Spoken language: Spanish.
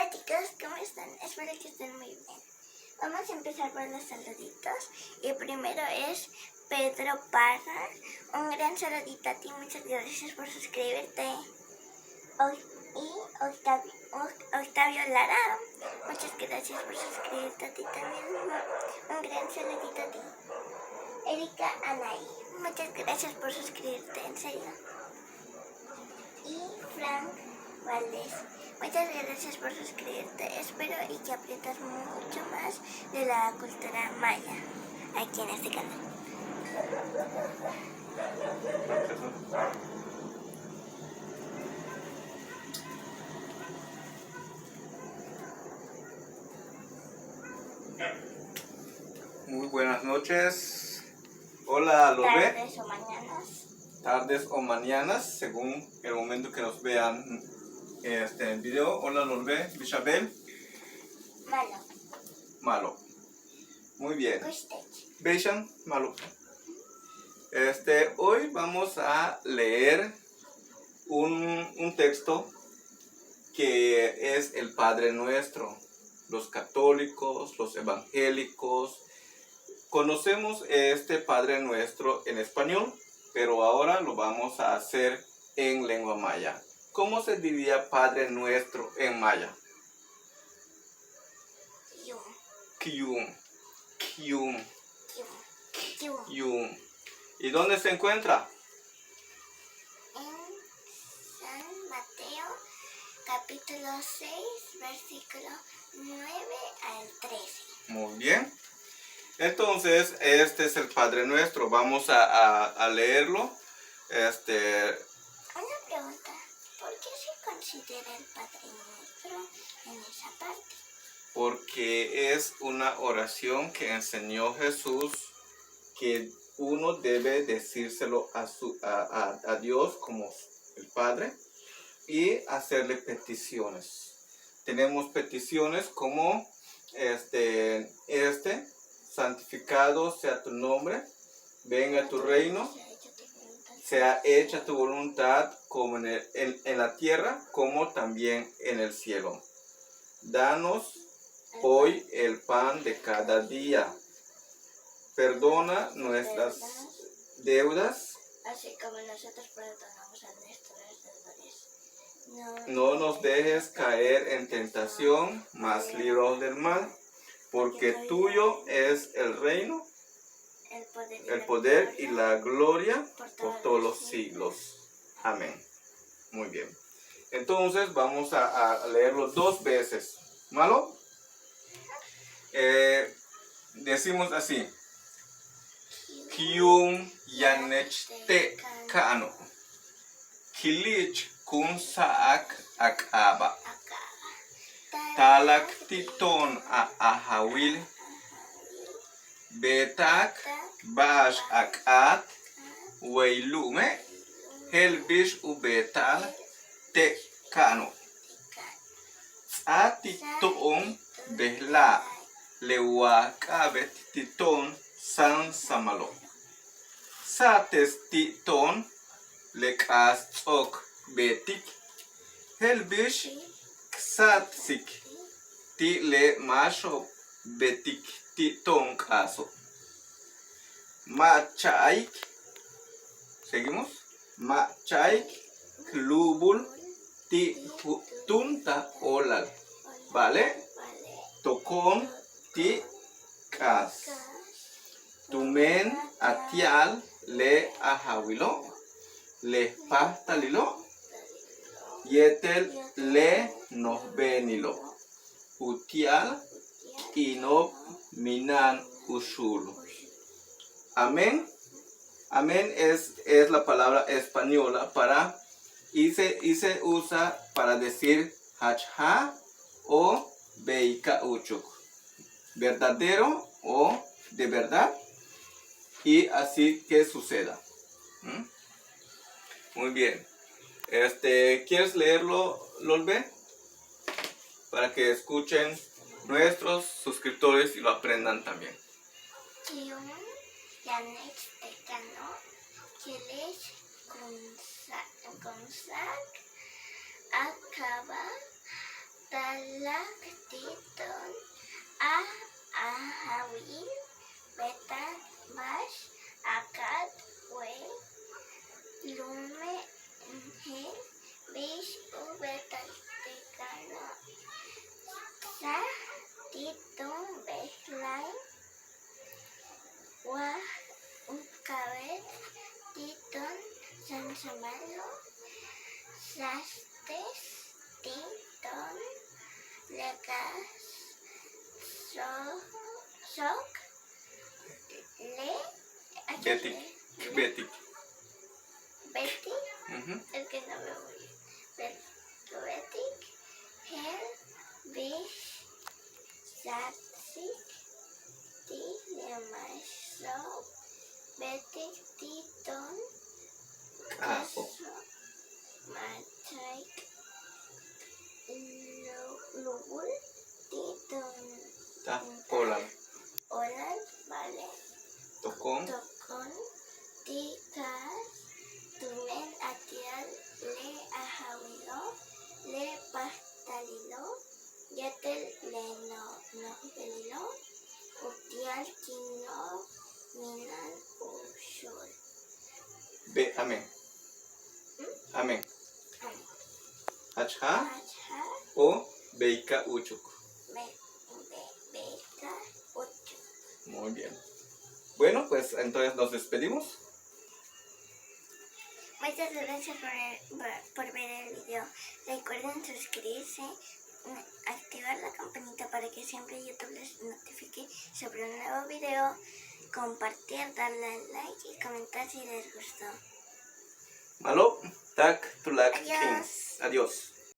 Hola chicos, ¿cómo están? Espero que estén muy bien. Vamos a empezar por los saluditos. Y primero es Pedro Parra. Un gran saludito a ti, muchas gracias por suscribirte. Y Octavio Lara, muchas gracias por suscribirte a ti también. Un gran saludito a ti. Erika Anaí, muchas gracias por suscribirte, en serio. Y Frank Valdés, muchas gracias por suscribirte. Espero y que aprendas mucho más de la cultura maya aquí en este canal. Muy buenas noches. Hola, ¿los ve? Tardes o mañanas. Tardes o mañanas, según el momento que nos vean en el video. Hola, ¿los ve? Bishabel. Malo. Malo. Muy bien. Gustech. Beishan, malo. Hoy vamos a leer un texto que es el Padre Nuestro. Los católicos, los evangélicos, conocemos este Padre Nuestro en español, pero ahora lo vamos a hacer en lengua maya. ¿Cómo se diría Padre Nuestro en maya? Kyum. Kyum. Kyum. ¿Y dónde se encuentra? En San Mateo, capítulo 6, versículo 9 al 13. Muy bien. Entonces, este es el Padre Nuestro. Vamos a leerlo. Una pregunta, ¿por qué se considera el Padre Nuestro en esa parte? Porque es una oración que enseñó Jesús, que uno debe decírselo a Dios como el Padre y hacerle peticiones. Tenemos peticiones como santificado sea tu nombre, venga tu reino, sea hecha tu voluntad como en la tierra como también en el cielo. Danos hoy el pan de cada día. Perdona nuestras deudas, así como nosotros perdonamos a nuestros deudores. no nos dejes caer en tentación, mas líbranos del mal, porque tuyo es el reino, el poder y la gloria por todos los siglos. Amén. Muy bien. Entonces vamos a leerlo 2 veces. ¿Malo? Decimos así. Kyum yanechte kano. Kilich kun saak akaba. Talak titon a ahawil. Betak bash akat. Weilume. Helbish ubetal te kano. Atitoon behla. Lewa kabet titon san samalo. Sates titon lekas tok betik. Helbish ksatsik ti le masho betik titon kaso. Machaik. Seguimos. Machaik klubul ti tunta olal. ¿Vale? Tokon ti kas. Tumen atial le ahawilo. Le pastalilo. Yetel le nobenilo. Utial inob minan ushul. Amén. Amén es la palabra española para y se usa para decir hachha o beika uchuk. Verdadero o de verdad. Y así que suceda. Muy bien. ¿Quieres leerlo, Lolbe? Para que escuchen nuestros suscriptores y lo aprendan también. Kyum yanechte kano. Kilich kun saak akaba. Talak Titon Ahawil Betan Bash Akad We Lume Nhel Bish Ubetal Tekano Sa Titon Behlai Wah Ukabet Titon Sansamalo Sastes Titon Lekas Sok Le Betik. Betik. Betty, Ujú. es que no veo muy bien. Betik, Hel, Bish, Satsik, Ti, Lemaso, Betik, Titon, Caso. Machaik, Lubul, Titon, Ta. Hola. Olan, vale. Tocón. Tokon, Tikas, Tumen Atial, Le Ahawilo, Le Pastalilo, Yetel Leno Novelilo, Utial Kino, Minan Ushul. Be. Amén. Amén. Achha Acha, o Beika Uchuk. Beta, Uchu. Muy bien. Bueno, pues entonces nos despedimos. Muchas gracias por ver el video. Recuerden suscribirse, activar la campanita para que siempre YouTube les notifique sobre un nuevo video, compartir, darle like y comentar si les gustó. Malo, tak, tulak, Adiós. king. Adiós.